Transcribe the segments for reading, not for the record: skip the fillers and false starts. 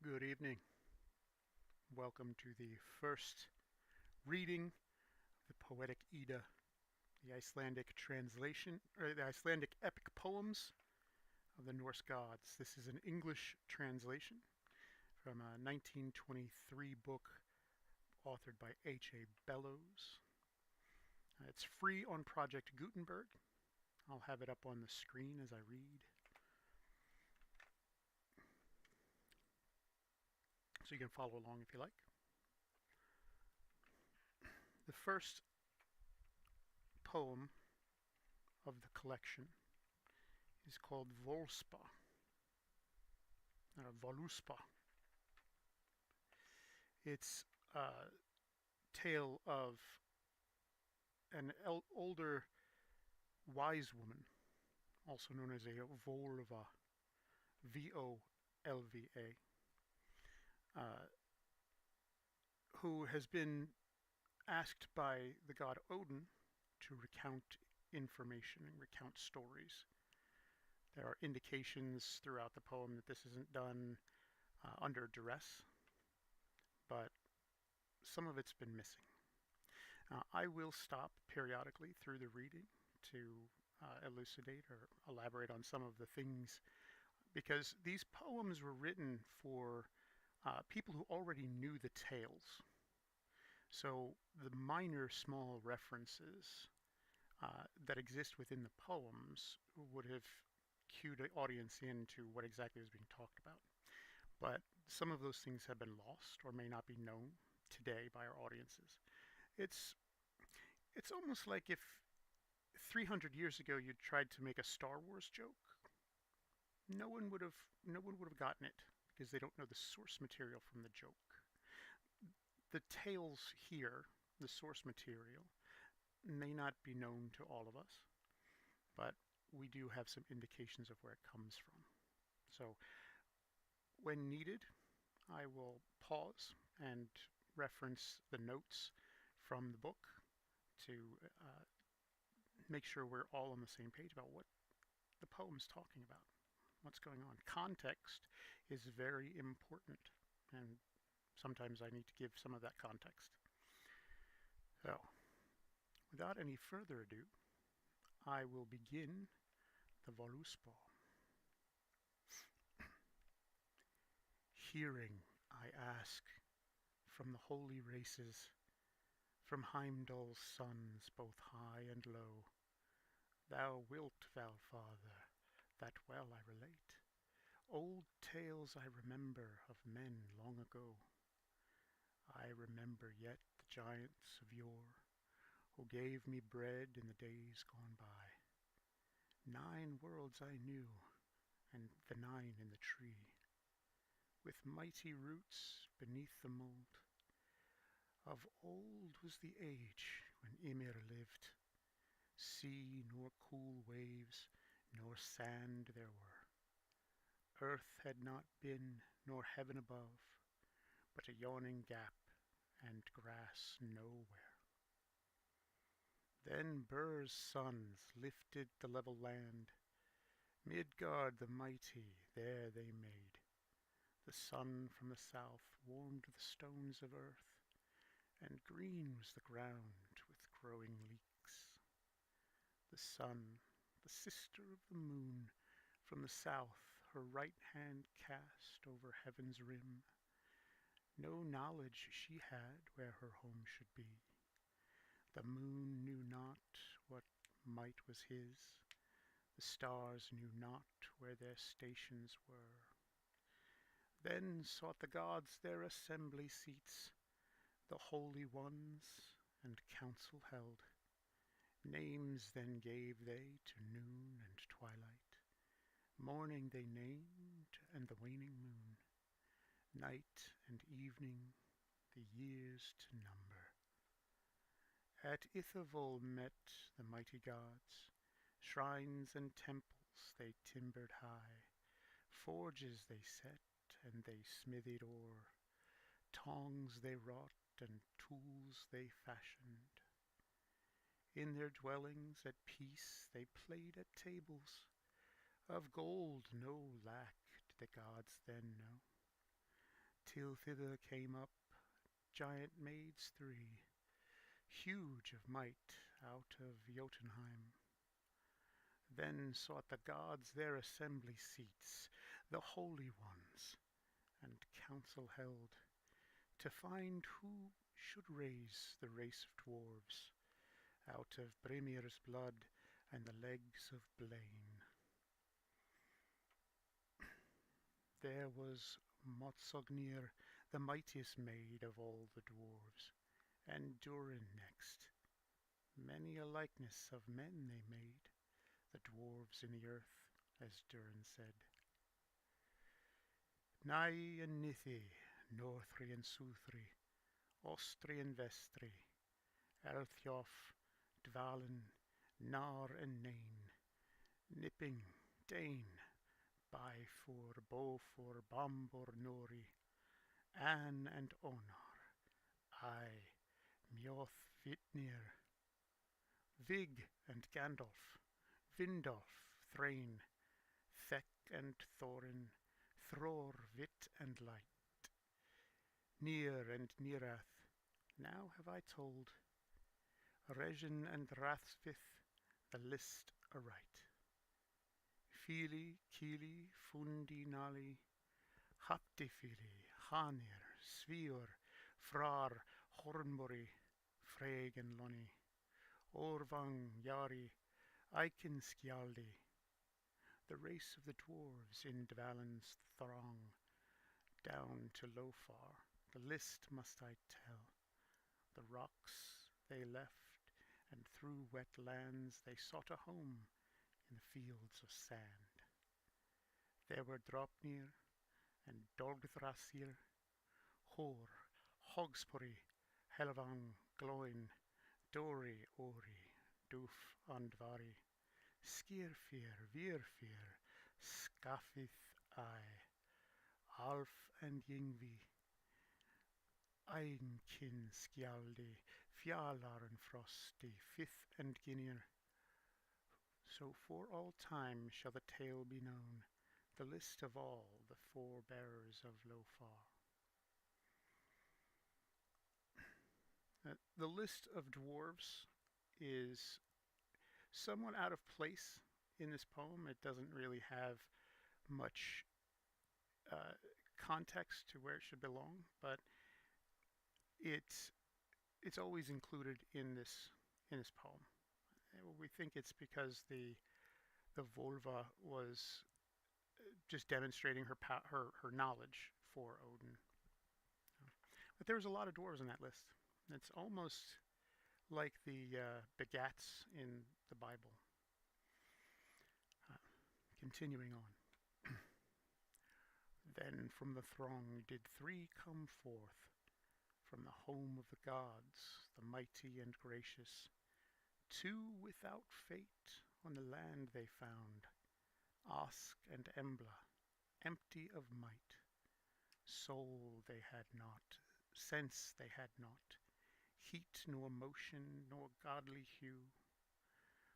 Good evening. Welcome to the first reading of the Poetic Edda, the Icelandic translation, or the Icelandic epic poems of the Norse gods. This is an English translation from a 1923 book authored by H.A. Bellows. It's free on Project Gutenberg. I'll have it up on the screen as I read, so you can follow along if you like. The first poem of the collection is called Volspa, or Voluspa. It's a tale of an older wise woman, also known as a Volva, Volva, who has been asked by the god Odin to recount information and recount stories. There are indications throughout the poem that this isn't done under duress, but some of it's been missing. I will stop periodically through the reading to elucidate or elaborate on some of the things, because these poems were written for people who already knew the tales. So the minor small references that exist within the poems would have cued the audience into what exactly was being talked about. But some of those things have been lost or may not be known today by our audiences. It's almost like if 300 years ago you tried to make a Star Wars joke, no one would have gotten it because they don't know the source material from the joke. The tales here, the source material, may not be known to all of us, but we do have some indications of where it comes from. So when needed, I will pause and reference the notes from the book to make sure we're all on the same page about what the poem's talking about, what's going on. Context is very important, and sometimes I need to give some of that context. So, without any further ado, I will begin the Voluspa. Hearing, I ask, from the holy races, from Heimdall's sons both high and low, thou wilt, Valfather, that well I relate, old tales I remember of men long ago. I remember yet the giants of yore, who gave me bread in the days gone by. 9 worlds I knew, and the 9 in the tree, with mighty roots beneath the mold. Of old was the age when Ymir lived. Sea nor cool waves, nor sand there were. Earth had not been, nor heaven above, but a yawning gap, and grass nowhere. Then Bur's sons lifted the level land. Midgard the mighty there they made. The sun from the south warmed the stones of earth, and green was the ground with growing leeks. The sun, the sister of the moon, from the south her right hand cast over heaven's rim. No knowledge she had where her home should be. The moon knew not what might was his. The stars knew not where their stations were. Then sought the gods their assembly seats, the holy ones, and council held. Names then gave they to noon and twilight. Morning they named, and the waning moon. Night and evening, the years to number. At Ithavol met the mighty gods. Shrines and temples they timbered high. Forges they set, and they smithied ore. Tongs they wrought, and tools they fashioned. In their dwellings at peace they played at tables. Of gold no lack did the gods then know. till thither came up giant maids three, huge of might, out of Jotunheim. Then sought the gods their assembly seats, the holy ones, and council held, to find who should raise the race of dwarves out of Brimir's blood and the legs of Blaine. There was Motsognir, the mightiest maid of all the dwarves, and Durin next. Many a likeness of men they made, the dwarves in the earth, as Durin said. Nigh and Nithi, Northri and Suthri, Ostri and Vestri, Elthjof, Dvalin, Nar and Nain, Nipping, Dane, Bifur, Bofur, Bombor, Nori, Anne and Onar, I, Mjoth, Vitnir, Vig and Gandalf, Vindolf, Thrain, Thek and Thorin, Thror, Vit and Light, Nir and Nirath, now have I told, Regin and Rathsvith, the list aright. Fili, Kili, Fundi, Nali, Haptifili, Hanir, Svior, Frar, Hornbury, Freg and Lonny, Orvang, Yari, Aiken Skjaldi, the race of the dwarves in Dvalin's throng, down to Lofar, the list must I tell. The rocks they left, and through wet lands they sought a home in the fields of sand. There were Dropnir and Dolgthrasir, Hor, Hogspuri, Helvang, Gloin, Dori, Ori, Doof, Andvari, Skirfir, Virfir, Skafith, Alf and Yngvi, Einkin, Skjaldi, Fjalar and Frosty, Fifth and Ginir. So for all time shall the tale be known, the list of all the forebearers of Lofar. The list of dwarves is somewhat out of place in this poem. It doesn't really have much context to where it should belong, but it's always included in this poem. We think it's because the Volva was just demonstrating her knowledge for Odin. But there was a lot of dwarves in that list. It's almost like the begats in the Bible. Continuing on. Then from the throng did three come forth, from the home of the gods, the mighty and gracious. Two without fate on the land they found, Ask and Embla, empty of might. Soul they had not, sense they had not, heat nor motion nor godly hue.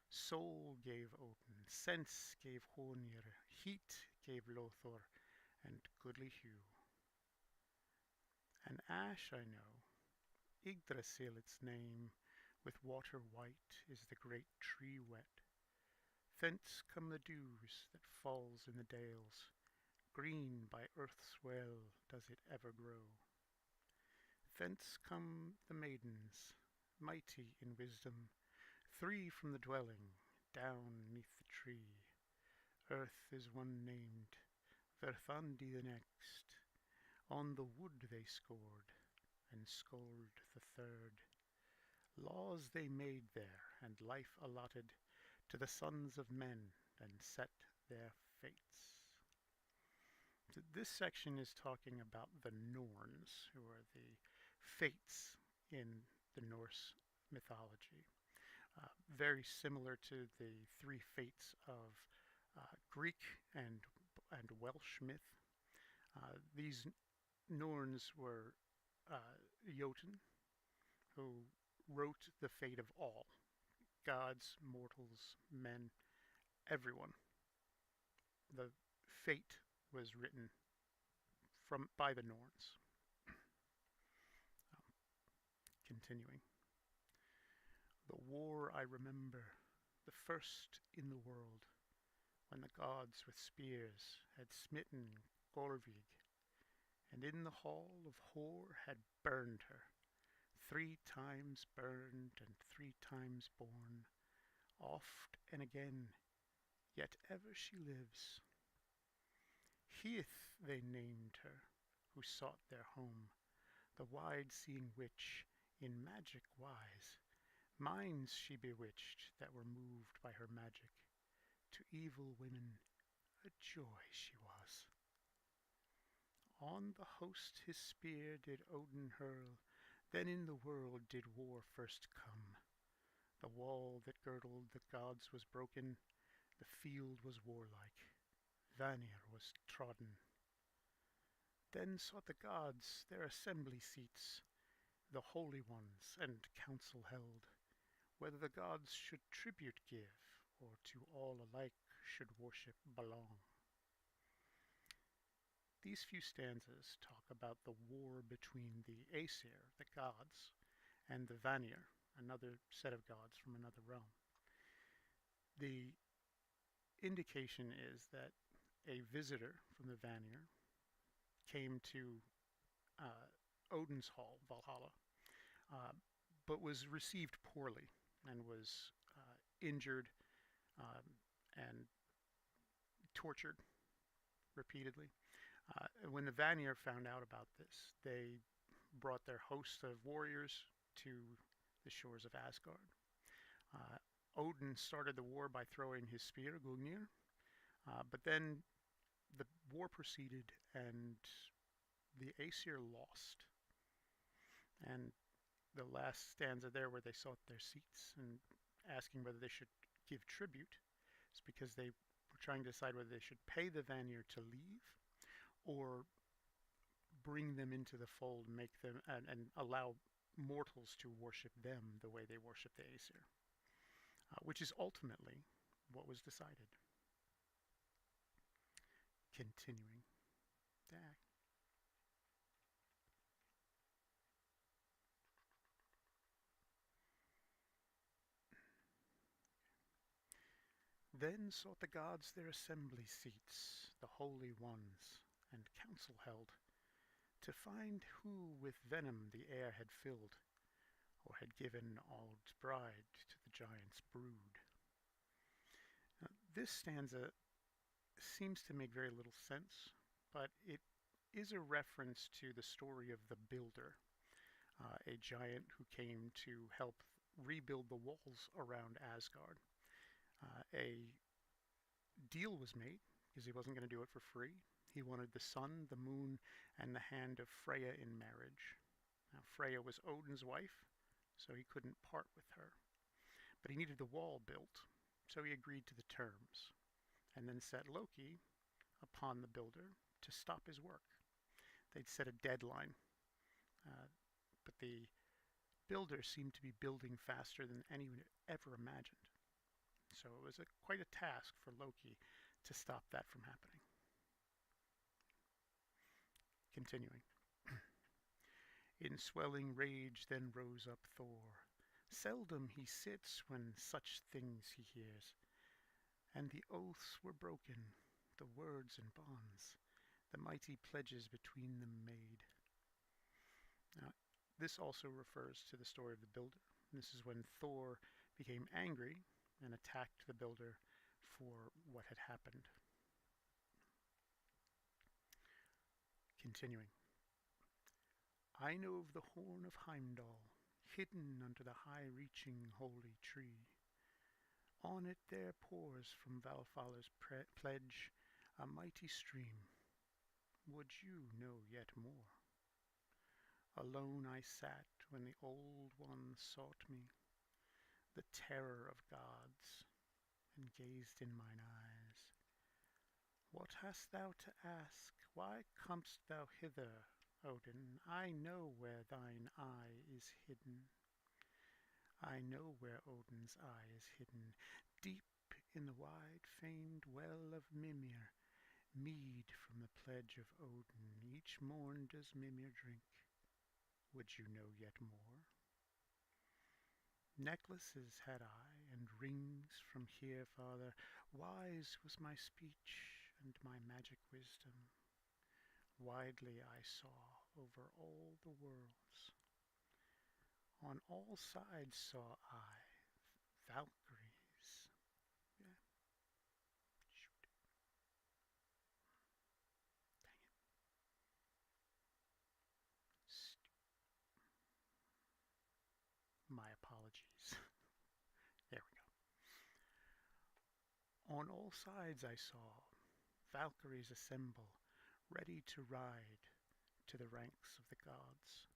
Soul gave Odin, sense gave Honir, heat gave Lothor, and goodly hue. An ash I know, Yggdrasil its name, with water white is the great tree wet. Thence come the dews that falls in the dales, green by earth's well does it ever grow. Thence come the maidens, mighty in wisdom, three from the dwelling, down neath the tree. Earth is one named, Verthandi the next. On the wood they scored, and Skuld the third. Laws they made there, and life allotted to the sons of men, and set their fates. So this section is talking about the Norns, who are the fates in the Norse mythology. Very similar to the three fates of Greek and Welsh myth. These Norns were Jotun, who wrote the fate of all, gods, mortals, men, everyone. The fate was written by the Norns. Continuing. The war I remember, the first in the world, when the gods with spears had smitten Gorvig, and in the hall of Hor had burned her, 3 times burned and 3 times born, oft and again, yet ever she lives. Heath they named her, who sought their home, the wide-seeing witch, in magic wise. Minds she bewitched that were moved by her magic. To evil women a joy she was. On the host his spear did Odin hurl, then in the world did war first come. The wall that girdled the gods was broken, the field was warlike, Vanir was trodden. Then sought the gods their assembly seats, the holy ones, and council held, whether the gods should tribute give, or to all alike should worship belong. These few stanzas talk about the war between the Aesir, the gods, and the Vanir, another set of gods from another realm. The indication is that a visitor from the Vanir came to Odin's hall, Valhalla, uh, but was received poorly and was injured and tortured repeatedly. When the Vanir found out about this, they brought their host of warriors to the shores of Asgard. Odin started the war by throwing his spear, Gungnir, but then the war proceeded and the Aesir lost. And the last stanza there, where they sought their seats and asking whether they should give tribute, is because they were trying to decide whether they should pay the Vanir to leave or bring them into the fold, make them and allow mortals to worship them the way they worship the Aesir, which is ultimately what was decided. Continuing. Then sought the gods their assembly seats, the holy ones, and council held, to find who with venom the air had filled, or had given Aud's bride to the giant's brood. Now, this stanza seems to make very little sense, but it is a reference to the story of the Builder, a giant who came to help rebuild the walls around Asgard. A deal was made because he wasn't going to do it for free. He wanted the sun, the moon, and the hand of Freya in marriage. Now, Freya was Odin's wife, so he couldn't part with her. But he needed the wall built, so he agreed to the terms, and then set Loki upon the builder to stop his work. They'd set a deadline, but the builder seemed to be building faster than anyone ever imagined. So it was quite a task for Loki to stop that from happening. Continuing. In swelling rage then rose up Thor. Seldom he sits when such things he hears. And the oaths were broken, the words and bonds, the mighty pledges between them made. Now, this also refers to the story of the Builder. This is when Thor became angry and attacked the Builder for what had happened. Continuing. I know of the horn of Heimdall, hidden under the high-reaching holy tree. On it there pours from Valfalla's pledge a mighty stream. Would you know yet more? Alone I sat when the old one sought me, the terror of gods, and gazed in mine eyes. What hast thou to ask? Why comest thou hither, Odin? I know where thine eye is hidden. I know where Odin's eye is hidden, deep in the wide-famed well of Mimir, mead from the pledge of Odin. Each morn does Mimir drink. Would you know yet more? Necklaces had I, and rings from here farther. Wise was my speech and my magic wisdom. Widely I saw over all the worlds. On all sides saw I Valkyries. Yeah, shoot, dang it. My apologies. There we go. On all sides I saw Valkyries assemble, ready to ride to the ranks of the gods.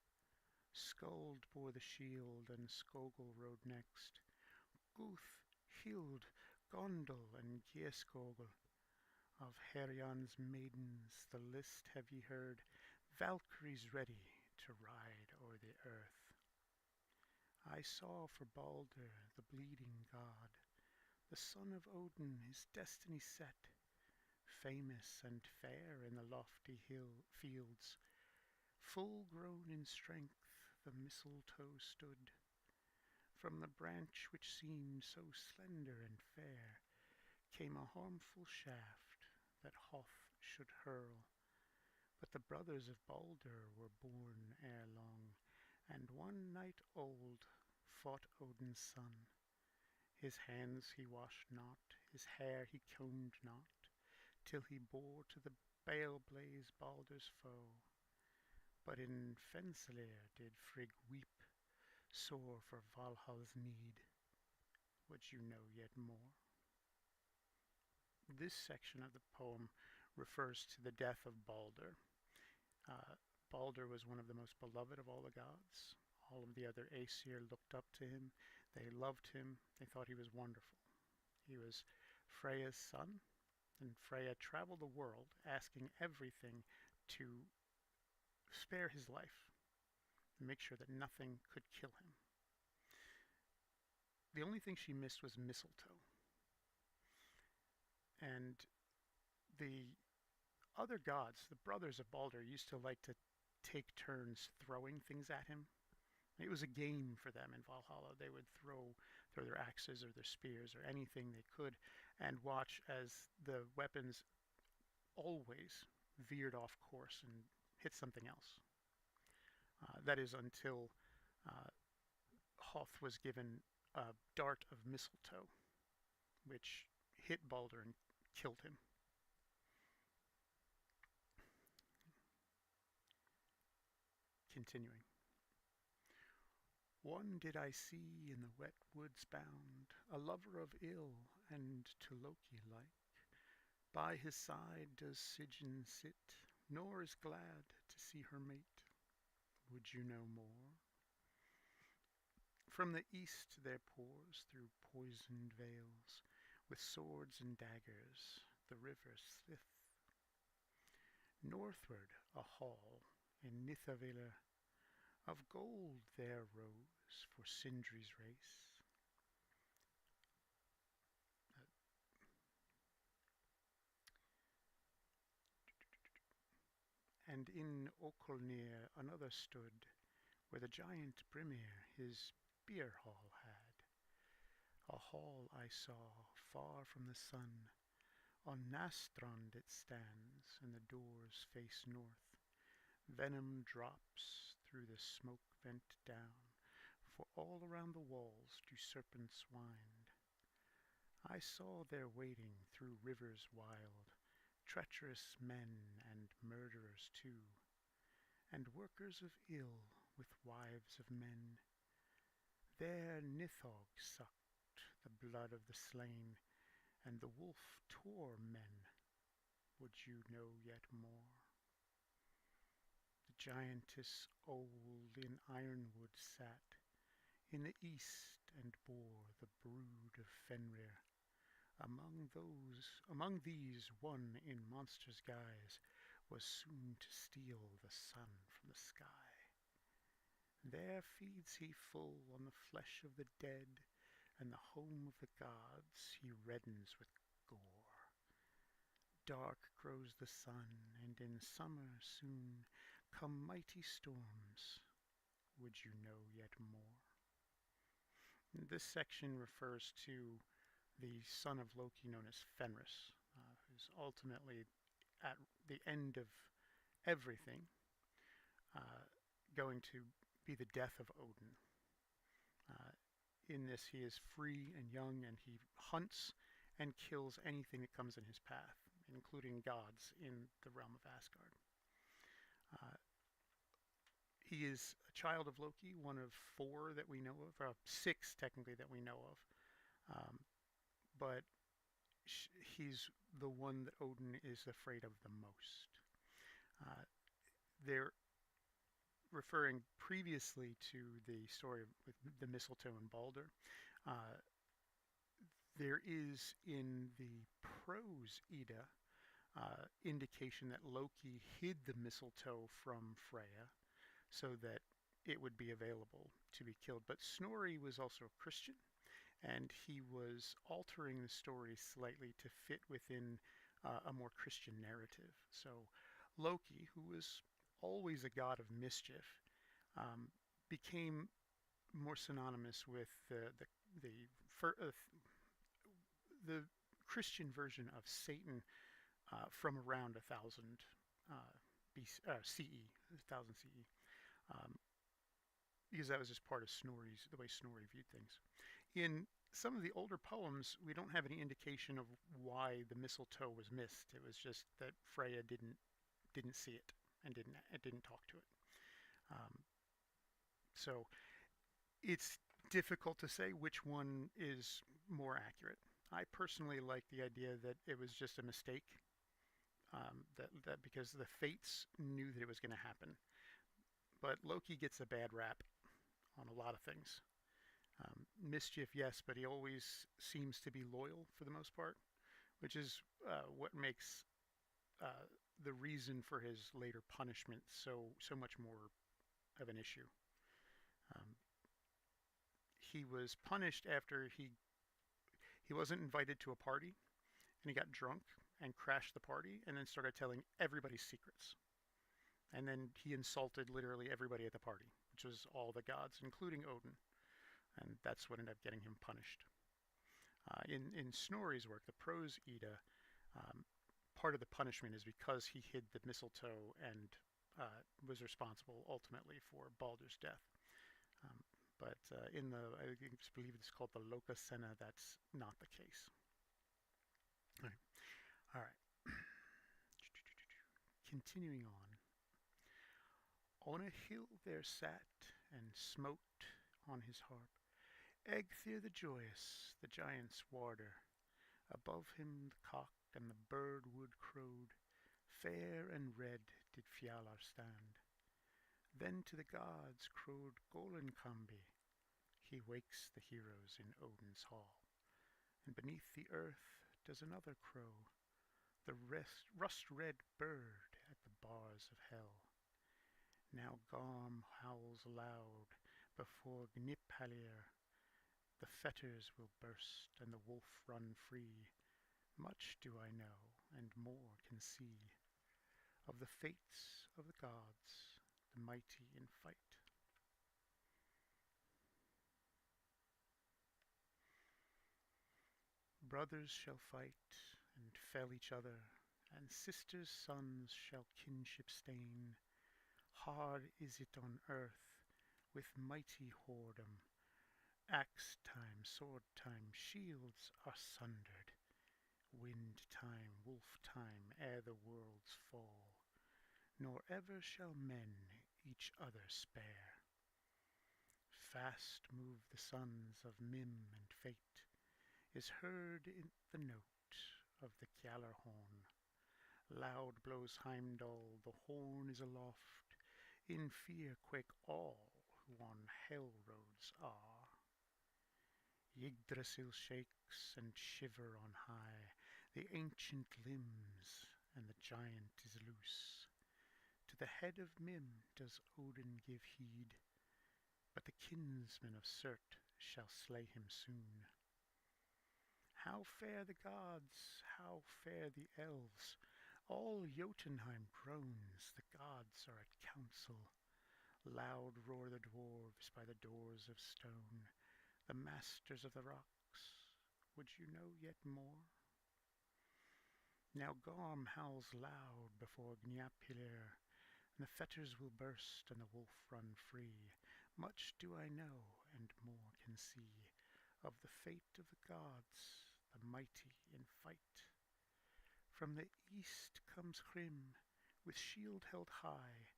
Skuld bore the shield, and Skogul rode next. Guth, Hild, Gondel, and Gieskogul. Of Herion's maidens the list have ye heard, Valkyries ready to ride o'er the earth. I saw for Balder, the bleeding god, the son of Odin, his destiny set, famous and fair in the lofty fields. Full grown in strength, the mistletoe stood. From the branch which seemed so slender and fair came a harmful shaft that Hoth should hurl. But the brothers of Balder were born ere long, and one night old fought Odin's son. His hands he washed not, his hair he combed not, till he bore to the bale blaze Balder's foe. But in Fensalir did Frigg weep sore for Valhall's need. Would you know yet more? This section of the poem refers to the death of Balder. Uh, Balder was one of the most beloved of all the gods. All of the other Aesir looked up to him. They loved him. They thought he was wonderful. He was Freya's son, and Freya traveled the world asking everything to spare his life, make sure that nothing could kill him. The only thing she missed was mistletoe. And the other gods, the brothers of Balder, used to like to take turns throwing things at him. It was a game for them in Valhalla. They would throw their axes or their spears or anything they could and watch as the weapons always veered off course and hit something else. That is until Hoth was given a dart of mistletoe, which hit Balder and killed him. Continuing. One did I see in the wet woods bound, a lover of ill, and to Loki like. By his side does Sigyn sit, nor is glad to see her mate. Would you know more? From the east there pours through poisoned vales, with swords and daggers, the river Slith. Northward a hall in Nithaviller, of gold there rose for Sindri's race. And in Okolnir another stood, where the giant Brimir his beer hall had. A hall I saw far from the sun. On Nastrond it stands, and the doors face north. Venom drops through the smoke vent down, for all around the walls do serpents wind. I saw there wading through rivers wild, treacherous men and murderers too, and workers of ill with wives of men. There Nithog sucked the blood of the slain, and the wolf tore men. Would you know yet more? The giantess old in ironwood sat in the east, and bore the brood of Fenrir. Among these, one in monster's guise was soon to steal the sun from the sky. There feeds he full on the flesh of the dead, and the home of the gods he reddens with gore. Dark grows the sun, and in summer soon come mighty storms. Would you know yet more? This section refers to the son of Loki known as Fenris, who's ultimately at the end of everything, uh, going to be the death of Odin. Uh, in this, he is free and young, and he hunts and kills anything that comes in his path, including gods in the realm of Asgard. Uh, he is a child of Loki, one of four that we know of, six technically that we know of, but he's the one that Odin is afraid of the most. Uh, they're referring previously to the story with the mistletoe and Balder. Uh, there is in the prose Edda indication that Loki hid the mistletoe from Freya so that it would be available to be killed. But Snorri was also a Christian, and he was altering the story slightly to fit within a more Christian narrative. So Loki, who was always a god of mischief, um, became more synonymous with the Christian version of Satan from around 1000 CE, 1000 CE, um, because that was just part of the way Snorri viewed things. In some of the older poems, we don't have any indication of why the mistletoe was missed. It was just that Freya didn't see it and didn't talk to it. Um, so it's difficult to say which one is more accurate. I personally like the idea that it was just a mistake. That because the fates knew that it was going to happen, but Loki gets a bad rap on a lot of things. Mischief, yes, but he always seems to be loyal for the most part, which is what makes uh, the reason for his later punishment so much more of an issue. Um, he was punished after he wasn't invited to a party, and he got drunk and crashed the party, and then started telling everybody's secrets. And then he insulted literally everybody at the party, which was all the gods, including Odin, and that's what ended up getting him punished. In Snorri's work, the prose Edda, um, part of the punishment is because he hid the mistletoe and was responsible ultimately for Baldur's death. Um, but in I believe it's called the Lokasena, that's not the case. All right. All right. Continuing on. On a hill there sat and smote on his harp Egthir the joyous, the giant's warder. Above him the cock and the birdwood crowed. Fair and red did Fjalar stand. Then to the gods crowed Golenkambi. He wakes the heroes in Odin's hall. And beneath the earth does another crow, the rust-red bird at the bars of hell. Now Gorm howls aloud before Gniphalir. The fetters will burst and the wolf run free. Much do I know, and more can see, of the fates of the gods, the mighty in fight. Brothers shall fight and fell each other, and sisters' sons shall kinship stain. Hard is it on earth with mighty whoredom. Axe time, sword time, shields are sundered. Wind time, wolf time, ere the worlds fall. Nor ever shall men each other spare. Fast move the sons of Mim and Fate, is heard in the note of the Gjallarhorn. Loud blows Heimdall, the horn is aloft. In fear quake all who on hell roads are. Yggdrasil shakes and shiver on high the ancient limbs, and the giant is loose. To the head of Mim does Odin give heed, but the kinsmen of Surt shall slay him soon. How fare the gods, how fare the elves? All Jotunheim groans, the gods are at council. Loud roar the dwarves by the doors of stone. the masters of the rocks, would you know yet more? Now Gorm howls loud before Gnapilir, and the fetters will burst and the wolf run free. Much do I know, and more can see, of the fate of the gods, the mighty in fight. From the east comes Hrym, with shield held high,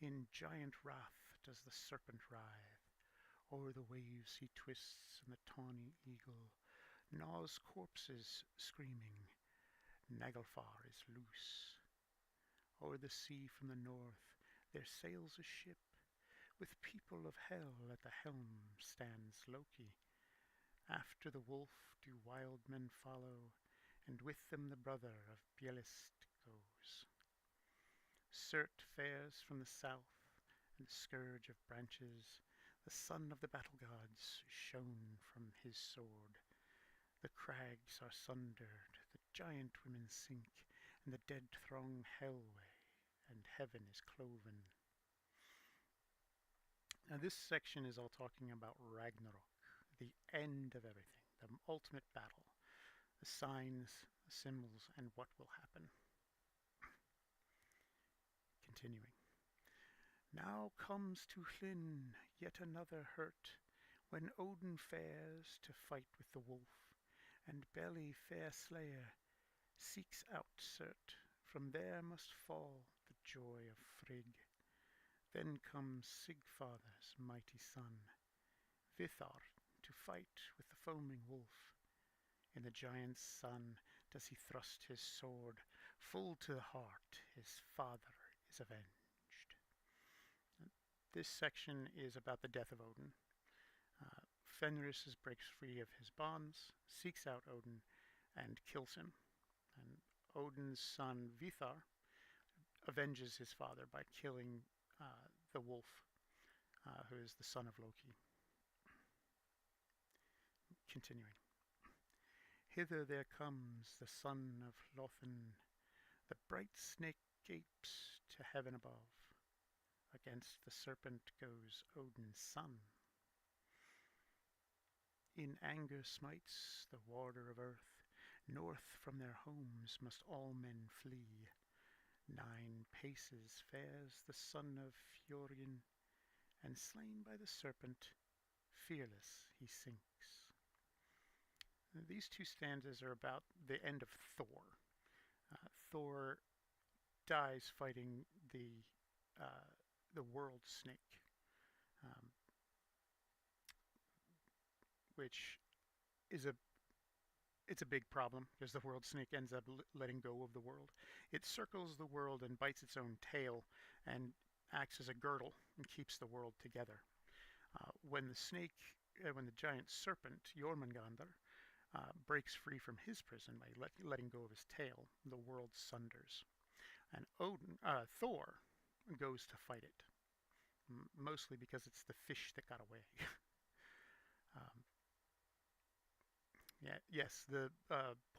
in giant wrath does the serpent writhe. O'er the waves he twists, and the tawny eagle gnaws corpses, screaming, Naglfar is loose. O'er the sea from the north there sails a ship, with people of hell at the helm stands Loki. After the wolf do wild men follow, and with them the brother of Bielist goes. Surt fares from the south, and the scourge of branches, the son of the battle gods, shone from his sword. The crags are sundered, the giant women sink, and the dead throng hellway, and heaven is cloven. Now this section is all talking about Ragnarok, the end of everything, the ultimate battle, the signs, the symbols, and what will happen. Continuing. Now comes to Hlyn yet another hurt, when Odin fares to fight with the wolf, and Beli fair slayer seeks out Surt. From there must fall the joy of Frigg. Then comes Sigfather's mighty son, Vithar, to fight with the foaming wolf. In the giant's son does he thrust his sword, full to the heart his father is avenged. This section is about the death of Odin. Fenris breaks free of his bonds, seeks out Odin, and kills him. And Odin's son Vithar avenges his father by killing the wolf, who is the son of Loki. Continuing. Hither there comes the son of Lothin, the bright snake gapes to heaven above. Against the serpent goes Odin's son. In anger smites the warder of earth, north from their homes must all men flee. 9 paces fares the son of Fjorgyn, and slain by the serpent, fearless he sinks. These two stanzas are about the end of Thor. Thor dies fighting the world snake, which is a big problem because the world snake ends up letting go of the world. It circles the world and bites its own tail and acts as a girdle and keeps the world together. When the giant serpent Jormungandr breaks free from his prison by letting go of his tail, the world sunders, and Thor goes to fight it, mostly because it's the fish that got away. Yes, the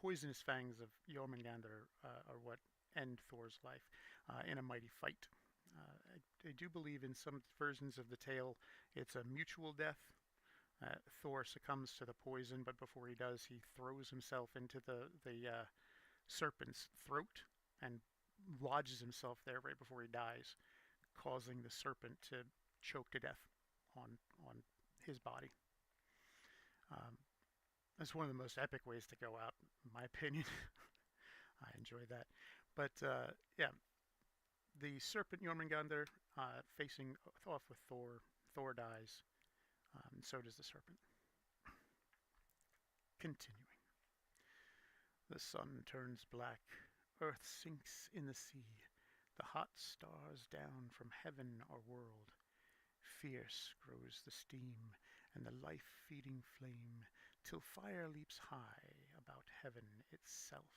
poisonous fangs of Jormungandr are what end Thor's life in a mighty fight. I do believe in some versions of the tale it's a mutual death. Thor succumbs to the poison, but before he does, he throws himself into the serpent's throat and lodges himself there right before he dies, causing the serpent to choke to death on his body. That's one of the most epic ways to go out, in my opinion. I enjoy that. But yeah, the serpent Jormungandr facing off with Thor. Thor dies, and so does the serpent. Continuing. The sun turns black, earth sinks in the sea, the hot stars down from heaven are whirled. Fierce grows the steam and the life-feeding flame, till fire leaps high about heaven itself.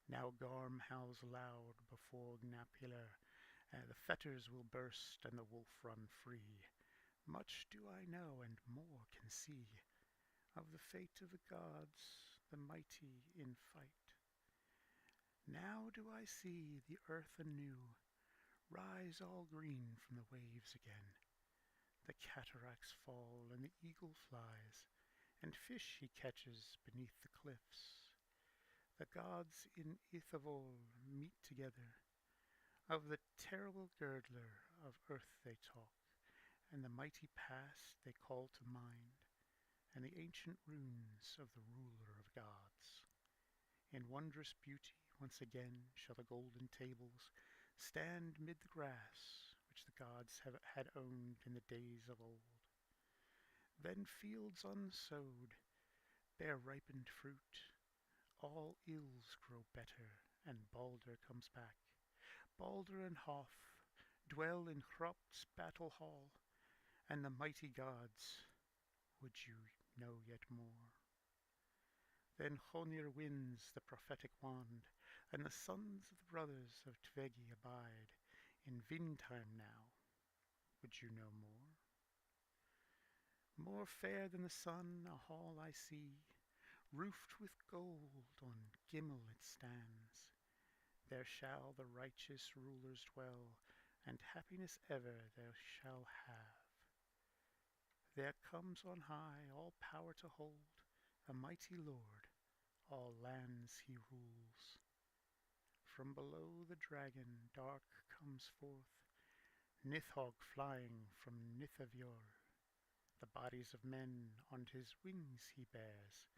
Now Garm howls loud before Gnapilir, the fetters will burst and the wolf run free. Much do I know and more can see of the fate of the gods, the mighty in fight. Now do I see the earth anew rise all green from the waves again. The cataracts fall, and the eagle flies, and fish he catches beneath the cliffs. The gods in Ithavol meet together. Of the terrible girdler of earth they talk, and the mighty past they call to mind, and the ancient runes of the ruler of gods. In wondrous beauty once again shall the golden tables stand mid the grass which the gods had owned in the days of old. Then fields unsowed bear ripened fruit, all ills grow better, and Balder comes back. Balder and Hoth dwell in Hropt's battle hall, and the mighty gods, would you know yet more? Then Honir wins the prophetic wand, and the sons of the brothers of Tvegi abide. In Vindheim now, would you know more? More fair than the sun a hall I see, roofed with gold, on Gimel it stands. There shall the righteous rulers dwell, and happiness ever they shall have. There comes on high all power to hold, a mighty lord, all lands he rules. From below the dragon dark comes forth, Nithhogg flying from Nithavior. The bodies of men on his wings he bears,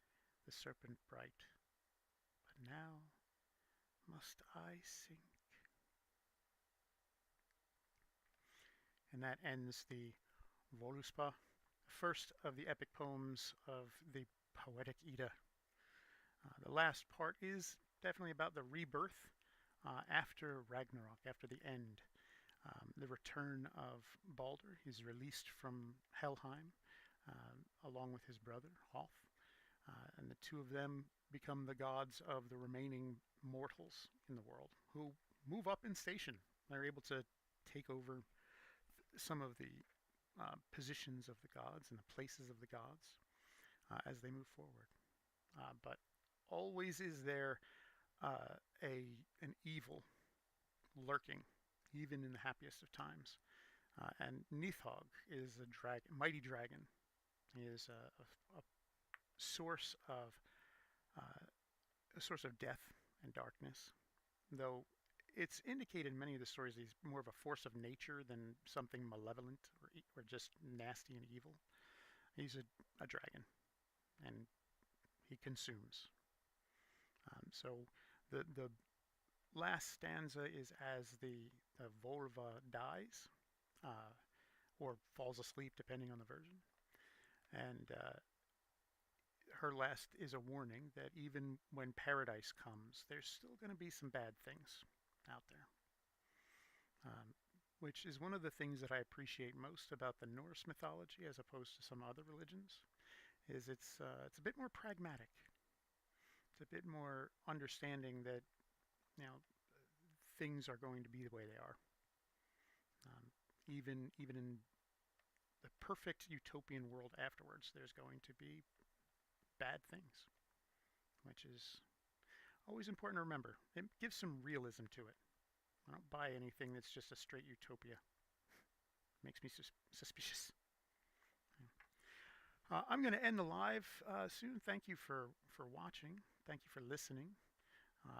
the serpent bright. But now must I sink. And that ends the Voluspa, first of the epic poems of the Poetic Edda. The last part is definitely about the rebirth after Ragnarok, after the end. The return of Balder. He's released from Helheim along with his brother, Hoth. And the two of them become the gods of the remaining mortals in the world, who move up in station. They're able to take over some of the positions of the gods and the places of the gods as they move forward. But always is there an evil lurking, even in the happiest of times. And Nithhogg is a mighty dragon. He is a source of death and darkness, though it's indicated in many of the stories he's more of a force of nature than something malevolent or just nasty and evil. He's a dragon, and he consumes. So the last stanza is as the Volva dies, or falls asleep, depending on the version. And her last is a warning that even when paradise comes, there's still going to be some bad things out there. Which is one of the things that I appreciate most about the Norse mythology as opposed to some other religions, is it's a bit more pragmatic. It's a bit more understanding that, you know, things are going to be the way they are. Even in the perfect utopian world afterwards, there's going to be bad things, which is always important to remember. It gives some realism to it. I don't buy anything that's just a straight utopia. It makes me suspicious. I'm going to end the live soon. Thank you for watching. Thank you for listening.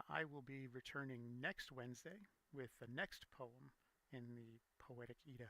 I will be returning next Wednesday with the next poem in the Poetic Edda.